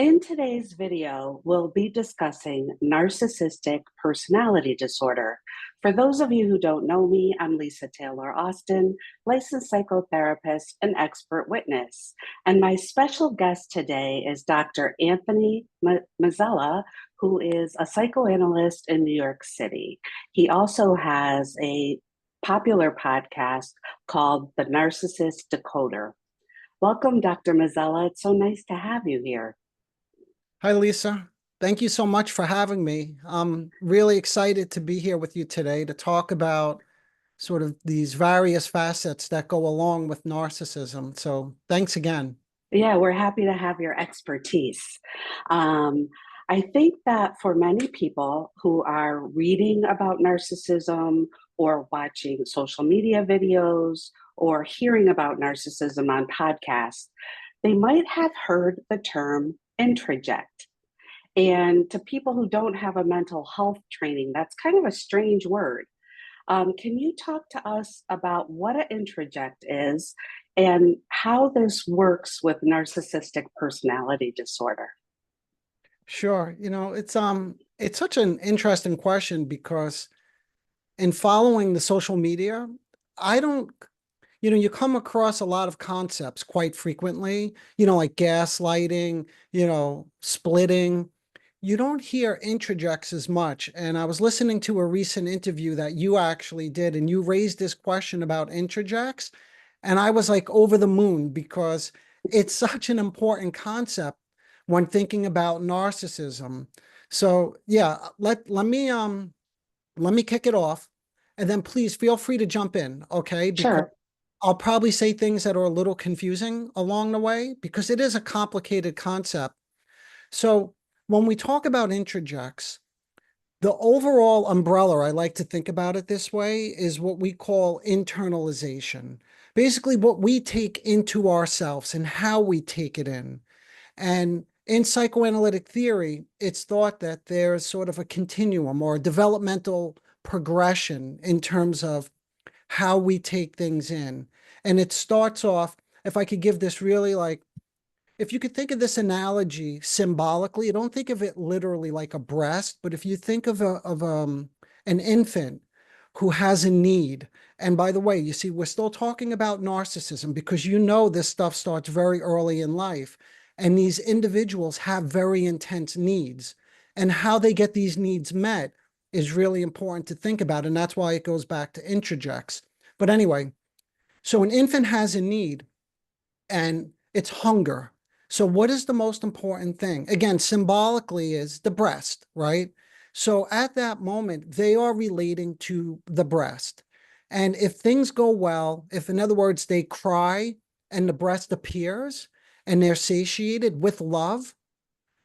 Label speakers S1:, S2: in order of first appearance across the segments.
S1: In today's video, we'll be discussing narcissistic personality disorder. For those of you who don't know me, I'm Lisa.TaylorAustin, licensed psychotherapist and expert witness. And my special guest today is Dr. AnthonyMazzella, who is a psychoanalyst in New York City. He also has a popular podcast called The Narcissist Decoder. Welcome, Dr. Mazzella. It's so nice to have you here.
S2: Hi, Lisa. Thank you so much for having me. I'm really excited to be here with you today to talk about sort of these various facets that go along with narcissism. So thanks again.
S1: Yeah, we're happy to have your expertise. I think that for many people who are reading about narcissism or watching social media videos or hearing about narcissism on podcasts, they might have heard the term introject. And to people who don't have a mental health training, that's kind of a strange word. Can you talk to us about what an introject is and how this works with narcissistic personality disorder?
S2: Sure. It's such an interesting question because in following the social media, I don't, you come across a lot of concepts quite frequently, like gaslighting, splitting. You don't hear introjects as much. And I was listening to a recent interview that you actually did, and you raised this question about introjects. And I was like over the moon because it's such an important concept when thinking about narcissism. So yeah, let me kick it off, and then please feel free to jump in, okay? Because
S1: Sure.
S2: I'll probably say things that are a little confusing along the way because it is a complicated concept. So when we talk about introjects, the overall umbrella, I like to think about it this way, is what we call internalization. Basically, what we take into ourselves and how we take it in. And in psychoanalytic theory, it's thought that there's sort of a continuum or a developmental progression in terms of how we take things in. And it starts off, if I could give this really if you could think of this analogy symbolically, don't think of it literally like a breast, but if you think of an infant who has a need, and by the way, you see, we're still talking about narcissism because this stuff starts very early in life, and these individuals have very intense needs, and how they get these needs met is really important to think about, and that's why it goes back to introjects. But anyway, so an infant has a need, and it's hunger. So what is the most important thing? Again, symbolically is the breast, right? So at that moment, they are relating to the breast. And if things go well, if in other words, they cry and the breast appears and they're satiated with love,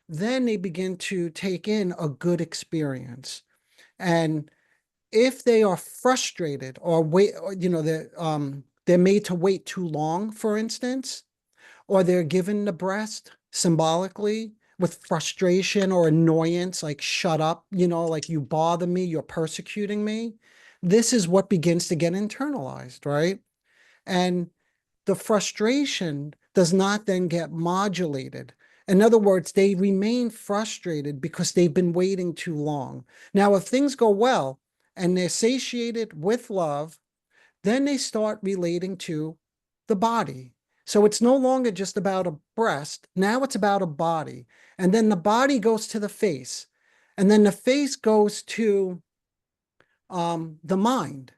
S2: then they begin to take in a good experience. And if they are frustrated or wait, or, they're made to wait too long, for instance, or they're given the breast symbolically with frustration or annoyance, like shut up, like you bother me, you're persecuting me. This is what begins to get internalized, right? And the frustration does not then get modulated. In other words, they remain frustrated because they've been waiting too long. Now, if things go well and they're satiated with love, then they start relating to the body. So it's no longer just about a breast. Now it's about a body. And then the body goes to the face. And then the face goes to the mind.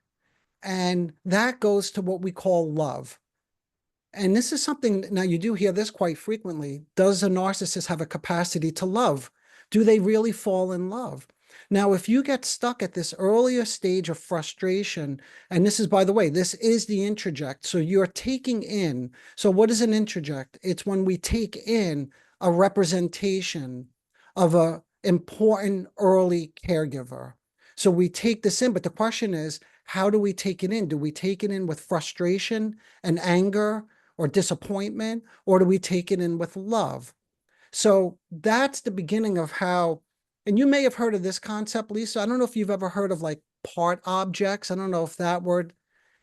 S2: And that goes to what we call love. And this is something, now you do hear this quite frequently. Does a narcissist have a capacity to love? Do they really fall in love? Now, if you get stuck at this earlier stage of frustration, and this is, by the way, this is the introject. So you're taking in. So what is an introject? It's when we take in a representation of an important early caregiver. So we take this in, but the question is, how do we take it in? Do we take it in with frustration and anger or disappointment, or do we take it in with love? So that's the beginning of how, and you may have heard of this concept, Lisa. I don't know if you've ever heard of like part objects. I don't know if that word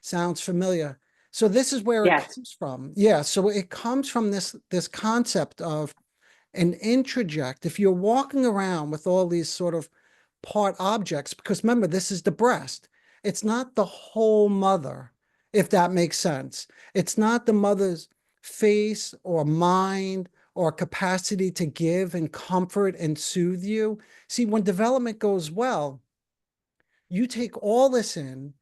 S2: sounds familiar. So this is where it
S1: Yes.
S2: comes from. Yeah, so it comes from this concept of An introject, if you're walking around with all these sort of part objects, because remember, this is the breast. It's not the whole mother, if that makes sense. It's not the mother's face or mind or capacity to give and comfort and soothe you. See, when development goes well, you take all this in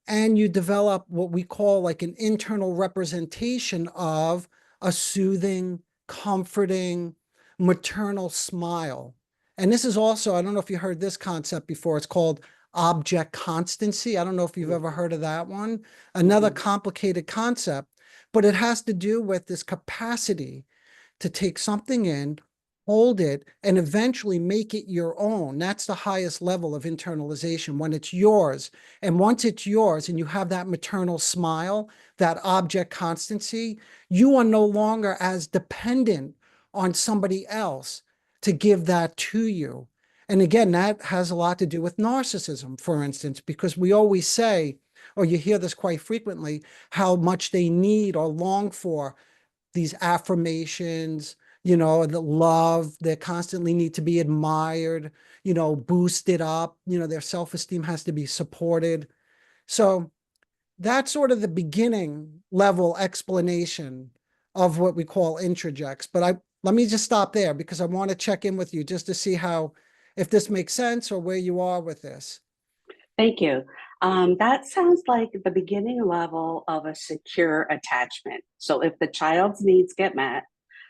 S2: and you develop what we call like an internal representation of a soothing, comforting, maternal smile. And this is also, I don't know if you heard this concept before, it's called object constancy. I don't know if you've ever heard of that one. Another complicated concept, but it has to do with this capacity to take something in, hold it, and eventually make it your own. That's the highest level of internalization, when it's yours. And once it's yours and you have that maternal smile, that object constancy, you are no longer as dependent on somebody else to give that to you. And again, that has a lot to do with narcissism, for instance, because we always say, or you hear this quite frequently, how much they need or long for these affirmations, the love, they constantly need to be admired, boosted up, their self-esteem has to be supported. So that's sort of the beginning level explanation of what we call introjects. But let me just stop there because I want to check in with you just to see if this makes sense or where you are with this.
S1: Thank you. That sounds like the beginning level of a secure attachment. So if the child's needs get met,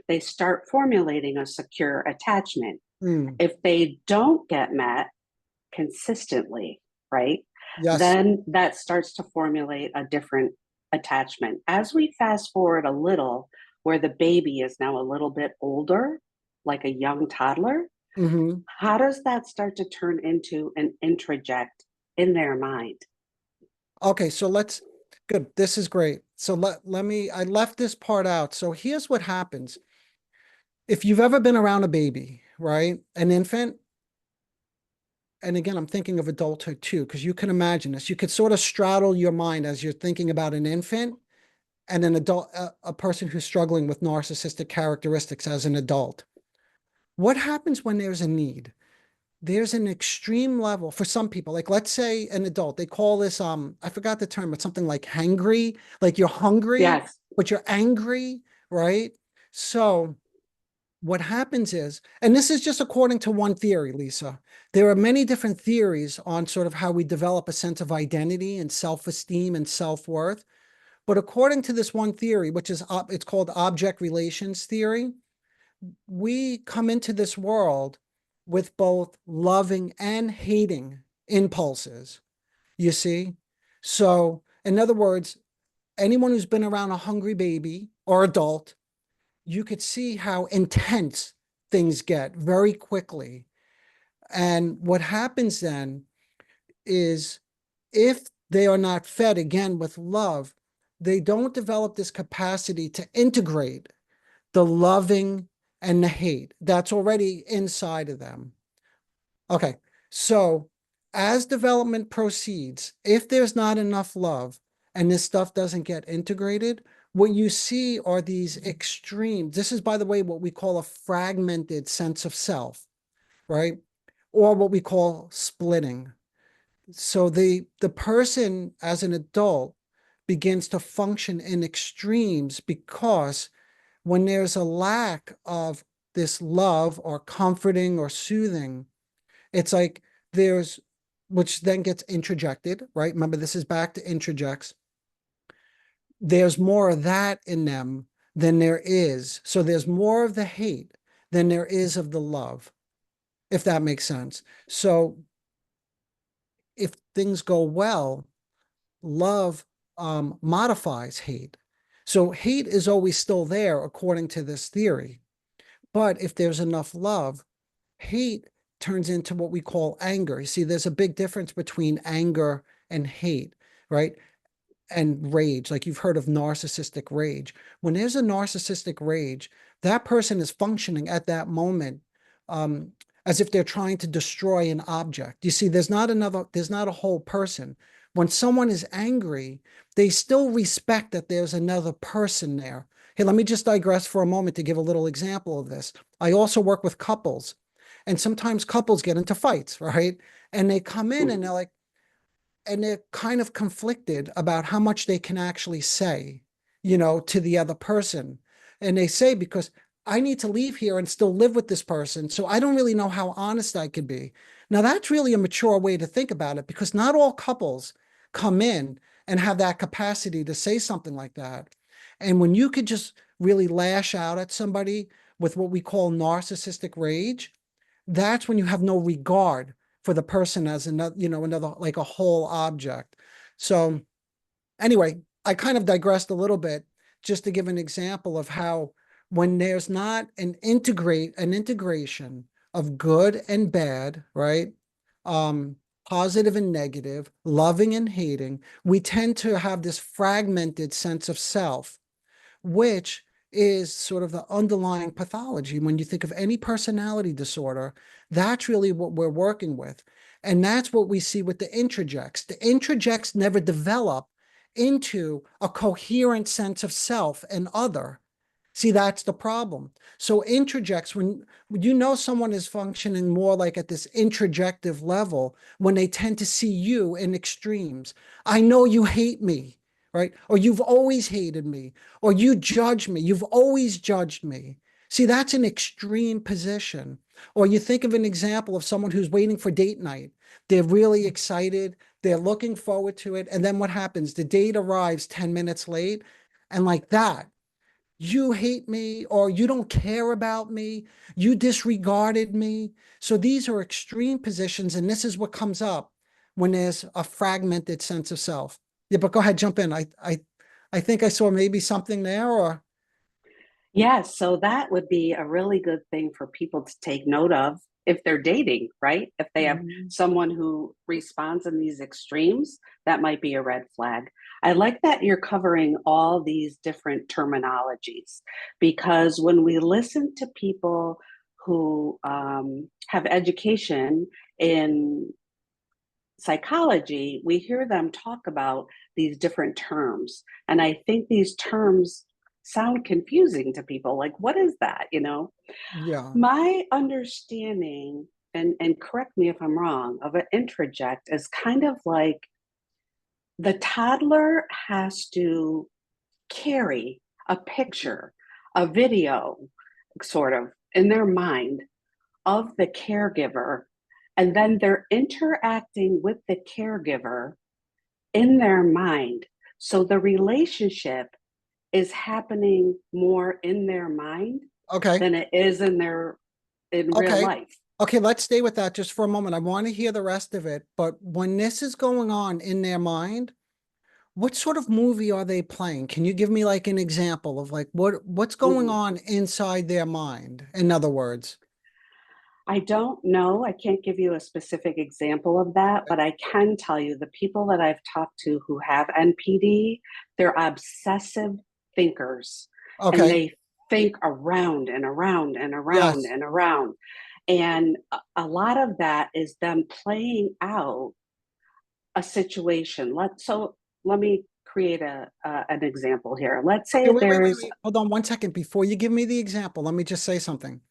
S1: they start formulating a secure attachment. If they don't get met consistently, right?
S2: Yes.
S1: Then that starts to formulate a different attachment. As we fast forward a little, where the baby is now a little bit older, like a young toddler, how does that start to turn into an introject in their mind?
S2: Okay, so good. This is great. So I left this part out. So here's what happens. If you've ever been around a baby, right? An infant, and again, I'm thinking of adulthood too, because you can imagine this. You could sort of straddle your mind as you're thinking about an infant and an adult, a person who's struggling with narcissistic characteristics as an adult. What happens when there's a need? There's an extreme level for some people, like let's say an adult, they call this, I forgot the term, but something like hangry, like you're hungry,
S1: Yes.
S2: but you're angry, right? So what happens is, and this is just according to one theory, Lisa, there are many different theories on sort of how we develop a sense of identity and self-esteem and self-worth. But according to this one theory, which is, it's called object relations theory, we come into this world with both loving and hating impulses, you see? So in other words, anyone who's been around a hungry baby or adult, you could see how intense things get very quickly. And what happens then is if they are not fed again with love, they don't develop this capacity to integrate the loving and the hate that's already inside of them. Okay, so as development proceeds, if there's not enough love and this stuff doesn't get integrated, what you see are these extremes. This is, by the way, what we call a fragmented sense of self, right? Or what we call splitting. So the person as an adult begins to function in extremes because when there's a lack of this love or comforting or soothing, it's like which then gets introjected, right? Remember, this is back to introjects. There's more of that in them than there is. So there's more of the hate than there is of the love, if that makes sense. So if things go well, love modifies hate. So hate is always still there, according to this theory. But if there's enough love, hate turns into what we call anger. You see, there's a big difference between anger and hate, right? And rage, like you've heard of narcissistic rage. When there's a narcissistic rage, that person is functioning at that moment as if they're trying to destroy an object. You see, there's not a whole person. When someone is angry, they still respect that there's another person there. Hey, let me just digress for a moment to give a little example of this. I also work with couples, and sometimes couples get into fights, right? And they come in and they're like, and they're kind of conflicted about how much they can actually say, to the other person. And they say, because I need to leave here and still live with this person, so I don't really know how honest I could be. Now, that's really a mature way to think about it, because not all couples come in and have that capacity to say something like that. And when you could just really lash out at somebody with what we call narcissistic rage, that's when you have no regard for the person as another, another, like a whole object. So anyway, I kind of digressed a little bit just to give an example of how when there's not an integration of good and bad, right? Positive and negative, loving and hating, we tend to have this fragmented sense of self, which is sort of the underlying pathology. When you think of any personality disorder, that's really what we're working with. And that's what we see with the introjects. The introjects never develop into a coherent sense of self and other. See, that's the problem. So introjects, when someone is functioning more like at this introjective level, when they tend to see you in extremes. I know you hate me, right? Or you've always hated me, or you judge me. You've always judged me. See, that's an extreme position. Or you think of an example of someone who's waiting for date night. They're really excited. They're looking forward to it. And then what happens? The date arrives 10 minutes late. And like that, you hate me, or you don't care about me, you disregarded me. So these are extreme positions, and this is what comes up when there's a fragmented sense of self. Yeah, but go ahead, jump in. I think I saw maybe something there, or
S1: Yes, so that would be a really good thing for people to take note of if they're dating, right? If they have someone who responds in these extremes, that might be a red flag. I like that you're covering all these different terminologies, because when we listen to people who have education in psychology, we hear them talk about these different terms. And I think these terms sound confusing to people. Like, what is that?
S2: yeah.
S1: My understanding, and correct me if I'm wrong, of an introject is kind of like the toddler has to carry a picture, a video, sort of, in their mind of the caregiver, and then they're interacting with the caregiver in their mind. So the relationship is happening more in their mind
S2: Okay.
S1: than it is in real
S2: Okay.
S1: life.
S2: Okay, let's stay with that just for a moment. I want to hear the rest of it. But when this is going on in their mind, what sort of movie are they playing? Can you give me like an example of like what's going
S1: Ooh.
S2: on inside their mind? In other words.
S1: I don't know. I can't give you a specific example of that, but I can tell you the people that I've talked to who have NPD, they're obsessive thinkers, and
S2: Okay.
S1: they think around and around and around
S2: Yes.
S1: and around. And a lot of that is them playing out a situation. Let me create an example here. Let's
S2: Okay,
S1: say there's
S2: wait. Hold on one second. Before you give me the example, let me just say something.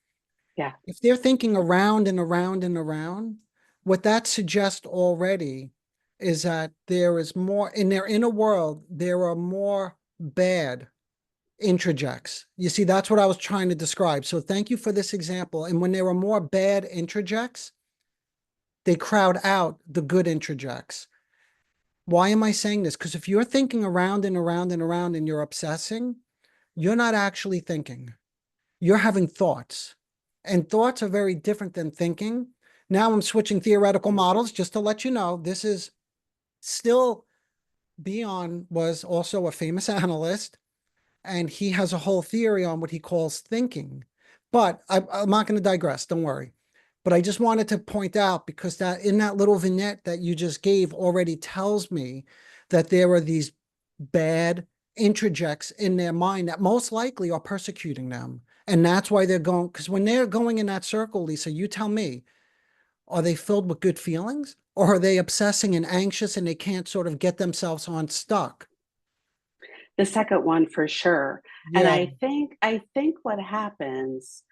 S1: yeah.
S2: If they're thinking around and around and around, what that suggests already is that there is more in their inner world, there are more bad introjects. You see, that's what I was trying to describe. So thank you for this example. And when there are more bad introjects, they crowd out the good introjects. Why am I saying this? Because if you're thinking around and around and around and you're obsessing, you're not actually thinking. You're having thoughts. And thoughts are very different than thinking. Now I'm switching theoretical models just to let you know this is still Bion was also a famous analyst, and he has a whole theory on what he calls thinking. But I'm not going to digress. Don't worry. But I just wanted to point out, because that in that little vignette that you just gave already tells me that there are these bad introjects in their mind that most likely are persecuting them. And that's why they're going, because when they're going in that circle, Lisa, you tell me, are they filled with good feelings, or are they obsessing and anxious and they can't sort of get themselves unstuck?
S1: The second one for sure. And
S2: Yeah.
S1: I think what happens,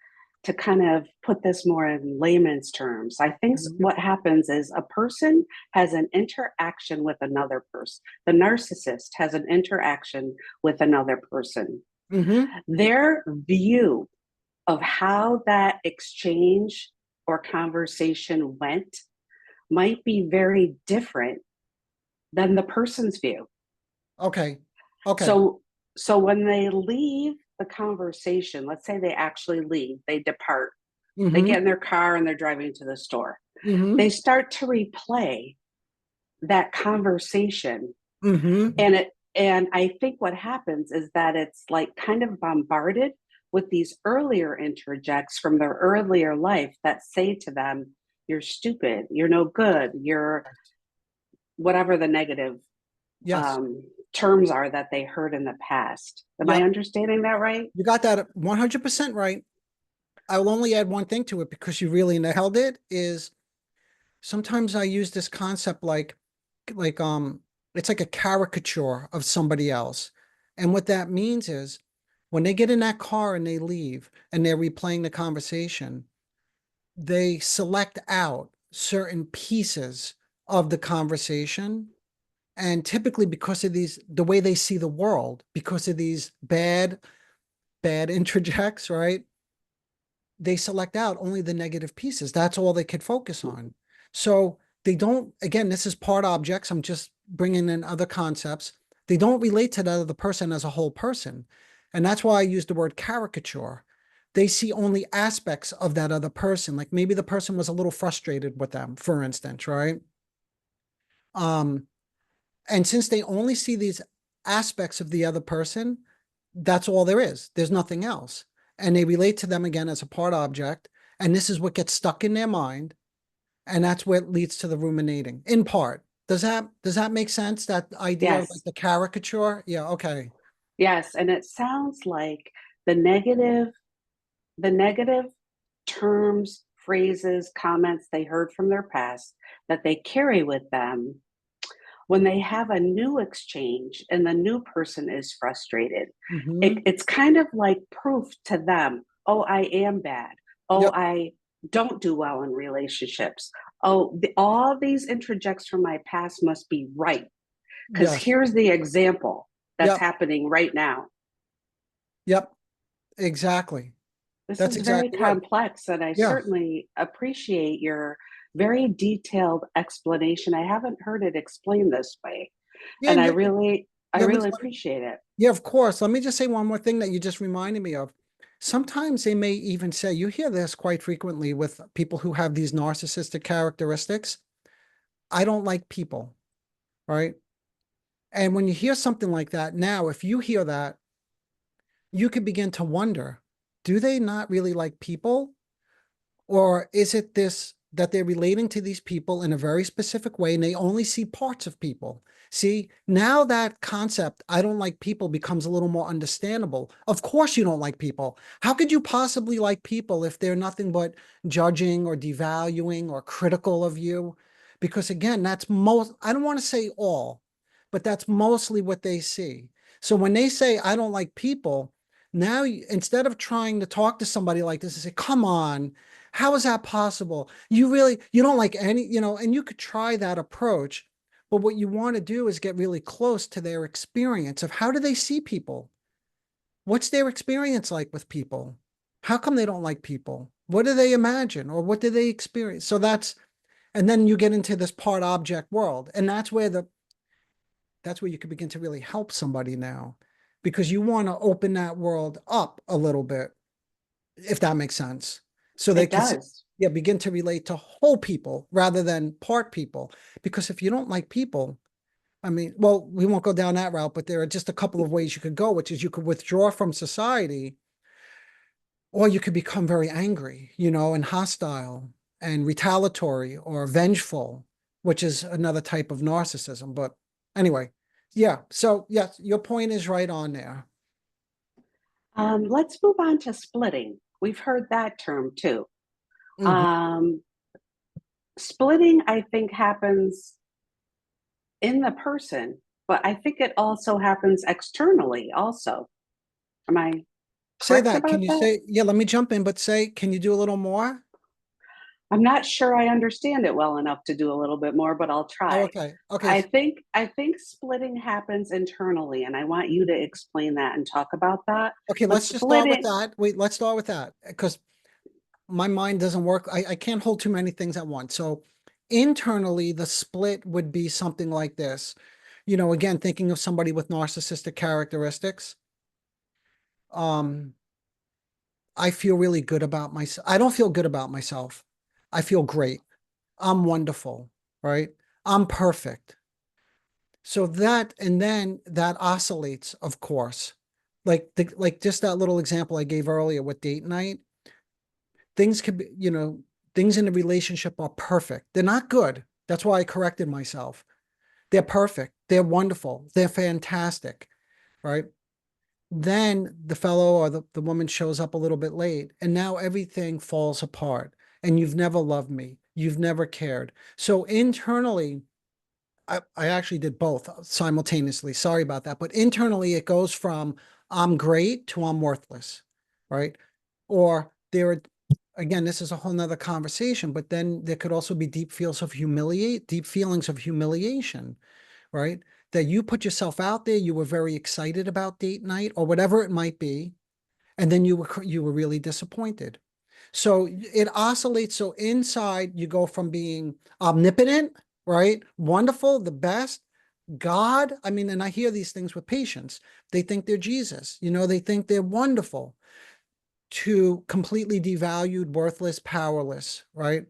S1: to kind of put this more in layman's terms, I think
S2: Mhm.
S1: what happens is a person has an interaction with another person. The narcissist has an interaction with another person.
S2: Mhm.
S1: Their view of how that exchange or conversation went might be very different than the person's view.
S2: Okay. Okay.
S1: So so when they leave the conversation, let's say they actually leave, they depart, they
S2: Mhm.
S1: get in their car and they're driving to the store. They
S2: Mhm.
S1: start to replay that conversation,
S2: Mhm.
S1: and I think what happens is that it's like kind of bombarded with these earlier interjects from their earlier life that say to them, you're stupid, you're no good, you're whatever the negative
S2: Yes.
S1: terms are that they heard in the past. Am I
S2: Yep.
S1: understanding that right?
S2: You got that 100% right. I will only add one thing to it because you really nailed it, is sometimes I use this concept like it's like a caricature of somebody else. And what that means is when they get in that car and they leave and they're replaying the conversation, they select out certain pieces of the conversation. And typically because of the way they see the world, because of these bad introjects, right? They select out only the negative pieces. That's all they could focus on. So they don't, again, this is part objects. I'm just bringing in other concepts. They don't relate to the other person as a whole person. And that's why I use the word caricature. They see only aspects of that other person. Like maybe the person was a little frustrated with them, for instance, right? Um, and since they only see these aspects of the other person, that's all there is. There's nothing else. And they relate to them again as a part object. And this is what gets stuck in their mind. And that's what leads to the ruminating in part. Does that make sense? That idea of like
S1: Yes.
S2: the caricature? Yeah, okay.
S1: Yes. And it sounds like the negative, the negative terms, phrases, comments they heard from their past that they carry with them when they have a new exchange and the new person is frustrated.
S2: Mm-hmm.
S1: It's kind of like proof to them, oh, I am bad. Oh,
S2: Yep.
S1: I don't do well in relationships. Oh, all these interjects from my past must be right, because
S2: Yes.
S1: here's the example that's
S2: Yep.
S1: happening right now.
S2: Yep. Exactly.
S1: This
S2: That's
S1: is very
S2: exactly right.
S1: complex, and I
S2: Yeah.
S1: certainly appreciate your very detailed explanation. I haven't heard it explained this way,
S2: Yeah.
S1: and
S2: And
S1: I
S2: let me,
S1: really appreciate it.
S2: yeah, of course. Let me just say one more thing that you just reminded me of. Sometimes they may even say, you hear this quite frequently with people who have these narcissistic characteristics. I don't like people, right? And when you hear something like that, now, if you hear that, you could begin to wonder, do they not really like people? Or is it this that they're relating to these people in a very specific way and they only see parts of people? See, now that concept, I don't like people, becomes a little more understandable. Of course, you don't like people. How could you possibly like people if they're nothing but judging or devaluing or critical of you? Because again, that's most, I don't want to say all, but that's mostly what they see. So when they say, I don't like people, now instead of trying to talk to somebody like this and say, come on, how is that possible? You don't like any, and you could try that approach, but what you want to do is get really close to their experience of how do they see people? What's their experience like with people? How come they don't like people? What do they imagine or what do they experience? And then you get into this part object world. And that's where you can begin to really help somebody now because you want to open that world up a little bit, if that makes sense. So they
S1: It
S2: can,
S1: does.
S2: yeah, begin to relate to whole people rather than part people. Because if you don't like people, I mean, well, we won't go down that route, but there are just a couple of ways you could go, which is you could withdraw from society, or you could become very angry, and hostile and retaliatory or vengeful, which is another type of narcissism. But anyway, yeah. So yes, your point is right on there.
S1: Let's move on to splitting. We've heard that term too.
S2: Mhm.
S1: Um, Splitting, I think, happens in the person, but I think it also happens externally also. Am I
S2: Say
S1: correct
S2: that. Can
S1: about
S2: you
S1: that?
S2: say, yeah, let me jump in, but say, can you do a little more?
S1: I'm not sure I understand it well enough to do a little bit more, but I'll
S2: Oh,
S1: try.
S2: okay. Okay.
S1: I think splitting happens internally, and I want you to explain that and talk about that.
S2: Okay.
S1: But
S2: Let's just start with
S1: splitting,
S2: that. Wait, let's start with that because my mind doesn't work. I can't hold too many things at once. So internally, the split would be something like this. You know, again, thinking of somebody with narcissistic characteristics. Um, I feel really good about myself. I don't feel good about myself. I feel great. I'm wonderful, right? I'm perfect. So that, and then that oscillates, of course. Like just that little example I gave earlier with date night, things could be, you know, things in the relationship are perfect. They're not good. That's why I corrected myself. They're perfect. They're wonderful. They're fantastic, right? Then the fellow or the woman shows up a little bit late, and now everything falls apart. And you've never loved me. You've never cared. So internally, I actually did both simultaneously. Sorry about that. But internally, it goes from I'm great to I'm worthless, right? Or there are, again, this is a whole nother conversation, but then there could also be deep feelings of humiliation, right? That you put yourself out there, you were very excited about date night or whatever it might be, and then you were really disappointed. So it oscillates. So inside you go from being omnipotent, right? Wonderful, the best, God. I mean, and I hear these things with patients. They think they're Jesus, you know, they think they're wonderful, to completely devalued, worthless, powerless, right?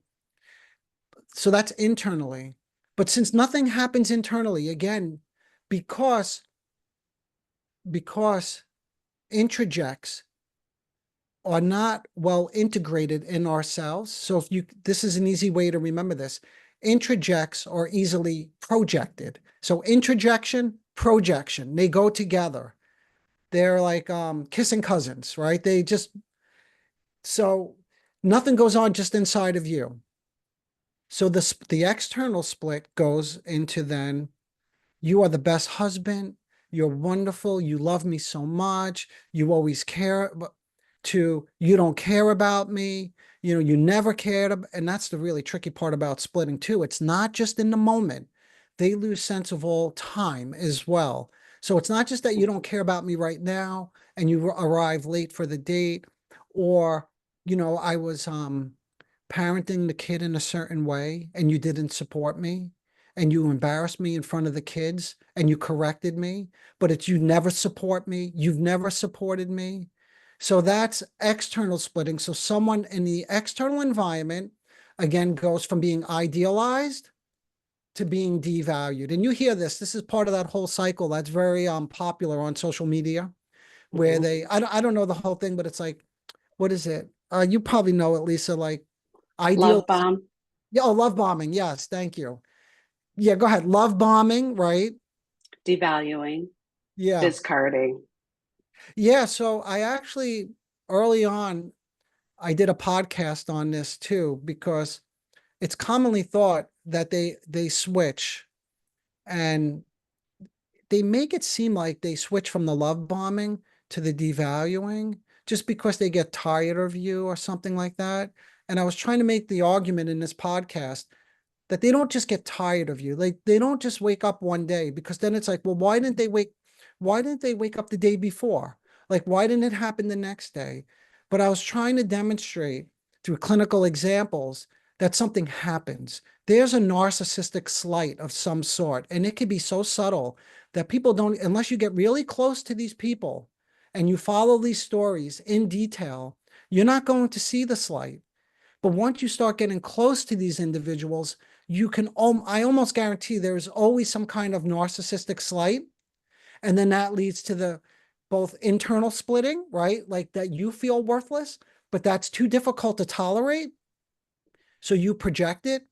S2: So that's internally. But since nothing happens internally, again, because because introjects are not well integrated in ourselves. So if you, this is an easy way to remember this. Introjects are easily projected. So introjection, projection, they go together. They're like kissing cousins, right? They just, so nothing goes on just inside of you. So the external split goes into then you are the best husband. You're wonderful. You love me so much. You always care. To you don't care about me. You know, you never cared. And that's the really tricky part about splitting too. It's not just in the moment. They lose sense of all time as well. So it's not just that you don't care about me right now and you arrive late for the date, or, you know, I was parenting the kid in a certain way and you didn't support me and you embarrassed me in front of the kids and you corrected me, but it's you never support me. You've never supported me. So that's external splitting. So someone in the external environment, again, goes from being idealized to being devalued. And you hear this. This is part of that whole cycle that's very popular on social media, where
S1: mhm.
S2: they, I don't know the whole thing, but it's like, what is it? You probably know it, Lisa, like ideal.
S1: Love bomb,
S2: Yeah, oh, love bombing. Yes, thank you. Yeah, go ahead. Love bombing, right?
S1: devaluing,
S2: Yeah.
S1: discarding.
S2: Yeah, so I actually early on I did a podcast on this too because it's commonly thought that they switch and they make it seem like they switch from the love bombing to the devaluing just because they get tired of you or something like that. And I was trying to make the argument in this podcast that they don't just get tired of you. Like they don't just wake up one day, because then it's like, well, why didn't they wake up the day before? Like, why didn't it happen the next day? But I was trying to demonstrate through clinical examples that something happens. There's a narcissistic slight of some sort, and it can be so subtle that people don't, unless you get really close to these people and you follow these stories in detail, you're not going to see the slight. But once you start getting close to these individuals, you can, I almost guarantee there is always some kind of narcissistic slight. And then that leads to the both internal splitting, right? Like that you feel worthless, but that's too difficult to tolerate. So you project it.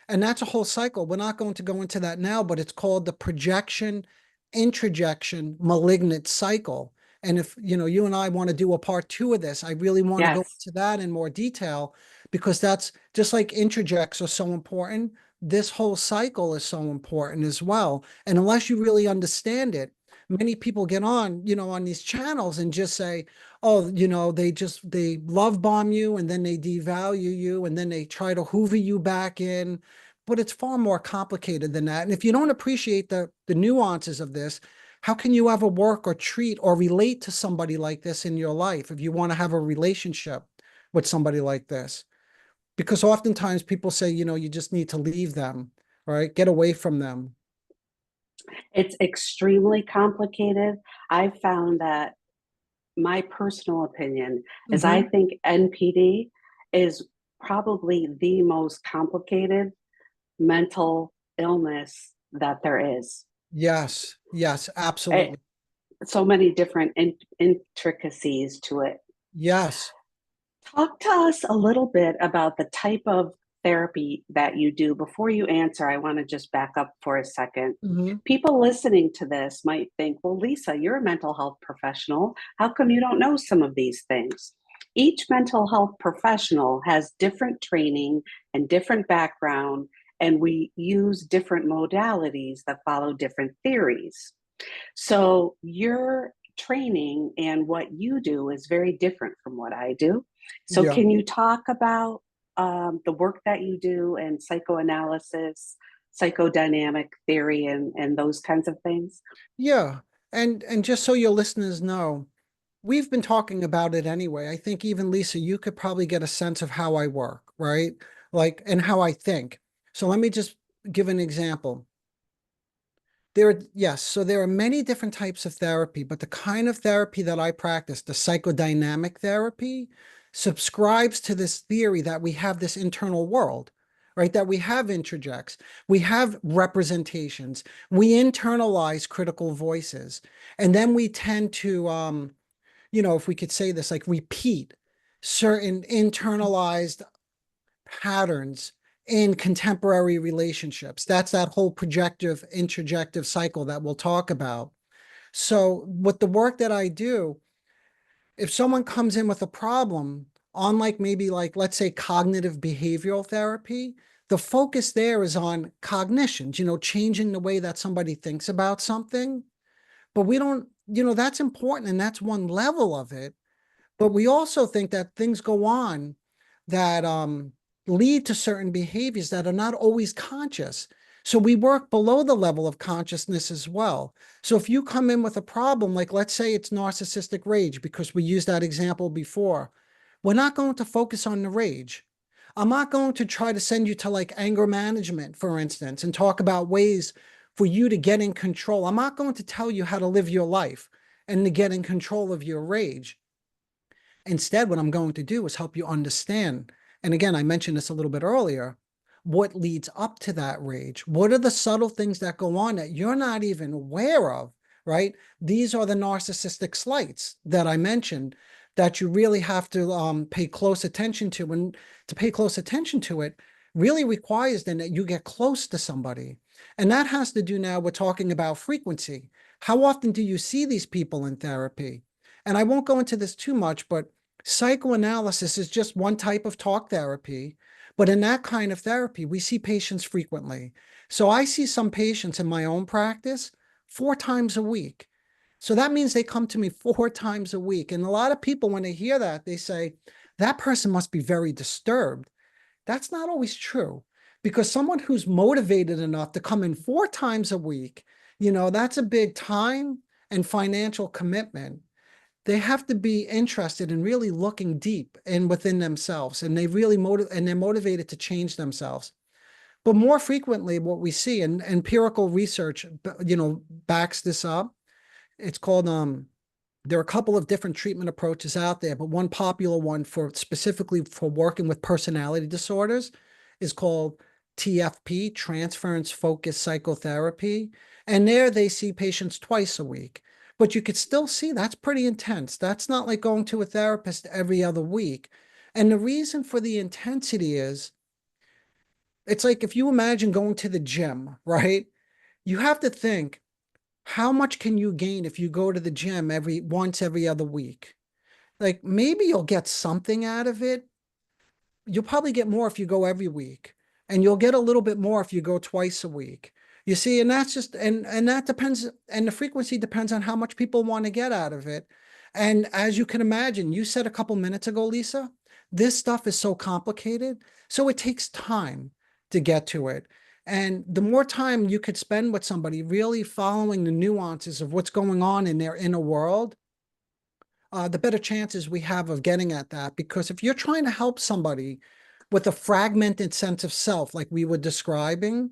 S2: And that's a whole cycle. We're not going to go into that now, but it's called the projection, introjection, malignant cycle. And if, you know, you and I want to do a part 2 of this, I really want to go
S1: Yes.
S2: into that in more detail, because that's just like introjects are so important. this whole cycle is so important as well. And unless you really understand it, many people get on, on these channels and just say, oh, they love bomb you and then they devalue you and then they try to hoover you back in. But it's far more complicated than that. And if you don't appreciate the nuances of this, how can you ever work or treat or relate to somebody like this in your life if you want to have a relationship with somebody like this? Because oftentimes people say, you just need to leave them, right? Get away from them.
S1: It's extremely complicated. I found that my personal opinion is I
S2: Mm-hmm.
S1: think NPD is probably the most complicated mental illness that there is.
S2: Yes, yes,
S1: It,
S2: absolutely.
S1: so many different intricacies to it.
S2: Yes.
S1: Talk to us a little bit about the type of therapy that you do. Before you answer, I want to just back up for a second.
S2: Mm-hmm.
S1: People listening to this might think, well, Lisa, you're a mental health professional. How come you don't know some of these things? Each mental health professional has different training and different background, and we use different modalities that follow different theories. So your training and what you do is very different from what I do. So
S2: Yeah.
S1: can you talk about the work that you do and psychoanalysis, psychodynamic theory, and those kinds of things?
S2: Yeah. And just so your listeners know, we've been talking about it anyway. I think even Lisa, you could probably get a sense of how I work, right? Like, and how I think. So let me just give an example. Yes, so there are many different types of therapy, but the kind of therapy that I practice, the psychodynamic therapy, subscribes to this theory that we have this internal world, right? That we have introjects, we have representations, we internalize critical voices, and then we tend to, if we could say this, like repeat certain internalized patterns in contemporary relationships. That's that whole projective, introjective cycle that we'll talk about. So with the work that I do, if someone comes in with a problem, unlike maybe like, let's say cognitive behavioral therapy, the focus there is on cognitions, changing the way that somebody thinks about something. But we don't, that's important and that's one level of it. But we also think that things go on that lead to certain behaviors that are not always conscious. So we work below the level of consciousness as well. So if you come in with a problem, like let's say it's narcissistic rage, because we used that example before, we're not going to focus on the rage. I'm not going to try to send you to like anger management, for instance, and talk about ways for you to get in control. I'm not going to tell you how to live your life and to get in control of your rage. Instead, what I'm going to do is help you understand. And again, I mentioned this a little bit earlier, what leads up to that rage? What are the subtle things that go on that you're not even aware of, right? These are the narcissistic slights that I mentioned that you really have to pay close attention to. And to pay close attention to it really requires then that you get close to somebody. And that has to do now with talking about frequency. How often do you see these people in therapy? And I won't go into this too much, but psychoanalysis is just one type of talk therapy. But in that kind of therapy, we see patients frequently. So I see some patients in my own practice 4 times a week. So that means they come to me 4 times a week. And a lot of people, when they hear that, they say, that person must be very disturbed. That's not always true, because someone who's motivated enough to come in 4 times a week, that's a big time and financial commitment. They have to be interested in really looking deep and within themselves, and they're motivated to change themselves. But more frequently, what we see, and empirical research, backs this up. It's called there are a couple of different treatment approaches out there, but one popular one for specifically for working with personality disorders is called TFP, transference focused psychotherapy. And there they see patients twice a week. But you could still see that's pretty intense. That's not like going to a therapist every other week. And the reason for the intensity is it's like if you imagine going to the gym, right? You have to think, how much can you gain if you go to the gym every other week? Like maybe you'll get something out of it. You'll probably get more if you go every week. and you'll get a little bit more if you go twice a week. You see, and that's just, and that depends, and the frequency depends on how much people want to get out of it. And as you can imagine, you said a couple minutes ago, Lisa, this stuff is so complicated. So it takes time to get to it. And the more time you could spend with somebody really following the nuances of what's going on in their inner world, the better chances we have of getting at that. Because if you're trying to help somebody with a fragmented sense of self, like we were describing,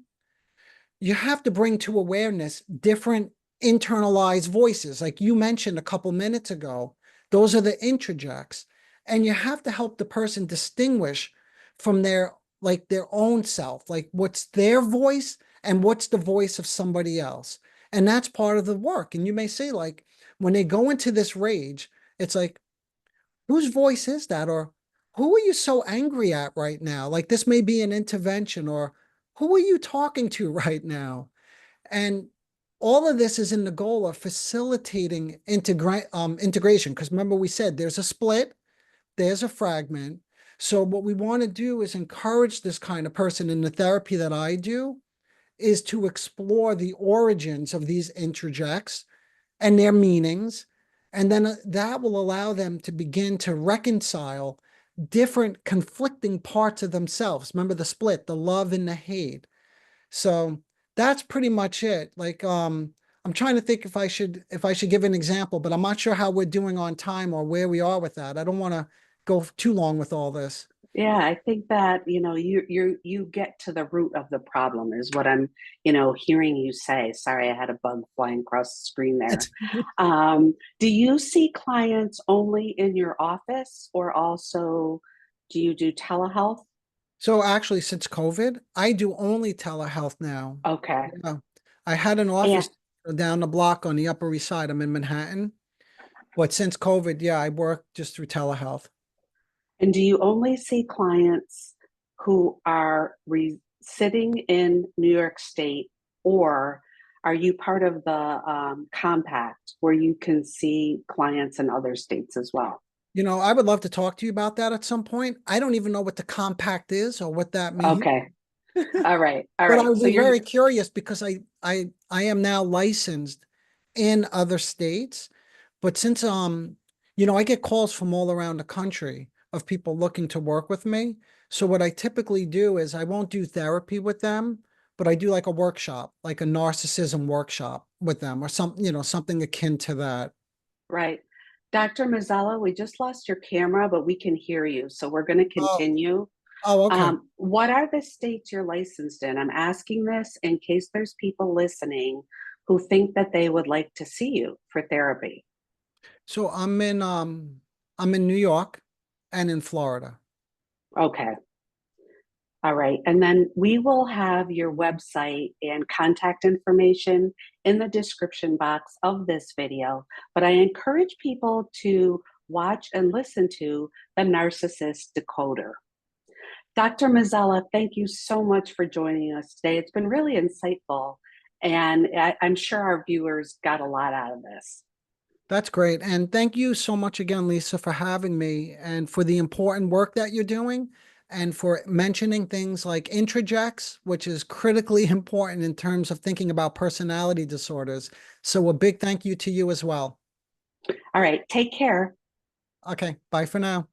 S2: you have to bring to awareness different internalized voices. Like you mentioned a couple minutes ago, those are the introjects. And you have to help the person distinguish from their own self, like what's their voice and what's the voice of somebody else. And that's part of the work. And you may say, like, when they go into this rage, it's like, whose voice is that? Or who are you so angry at right now? Like this may be an intervention, or who are you talking to right now? And all of this is in the goal of facilitating integration. Because remember, we said there's a split, there's a fragment. So what we want to do is encourage this kind of person in the therapy that I do is to explore the origins of these introjects and their meanings. And then that will allow them to begin to reconcile different conflicting parts of themselves. Remember the split, the love and the hate. So that's pretty much it. Like, I'm trying to think if I should give an example, but I'm not sure how we're doing on time or where we are with that. I don't want to go too long with all this.
S1: Yeah, I think that, you get to the root of the problem is what I'm, hearing you say. Sorry, I had a bug flying across the screen there. Do you see clients only in your office, or also do you do telehealth?
S2: So actually, since COVID, I do only telehealth now.
S1: Okay.
S2: Yeah. I had an
S1: And
S2: office down the block on the Upper East Side. I'm in Manhattan. But since COVID, yeah, I work just through telehealth.
S1: And do you only see clients who are sitting in New York State, or are you part of the compact where you can see clients in other states as well?
S2: I would love to talk to you about that at some point. I don't even know what the compact is or what that means.
S1: Okay. All right. All
S2: But I
S1: right.
S2: would
S1: So
S2: be
S1: you're
S2: very curious because I am now licensed in other states. But since I get calls from all around the country of people looking to work with me. So what I typically do is I won't do therapy with them, but I do like a workshop, like a narcissism workshop with them, or something akin to that.
S1: right. Dr. Mazzella, we just lost your camera, but we can hear you. So we're going to
S2: Oh,
S1: continue.
S2: oh, okay.
S1: What are the states you're licensed in? I'm asking this in case there's people listening who think that they would like to see you for therapy.
S2: So I'm in New York and in Florida.
S1: Okay. All right. And then we will have your website and contact information in the description box of this video. But I encourage people to watch and listen to the Narcissist Decoder. Dr. Mazzella, thank you so much for joining us today. It's been really insightful, and I'm sure our viewers got a lot out of this.
S2: That's great. And thank you so much again, Lisa, for having me and for the important work that you're doing and for mentioning things like introjects, which is critically important in terms of thinking about personality disorders. So a big thank you to you as well.
S1: All right, take care.
S2: Okay, bye for now.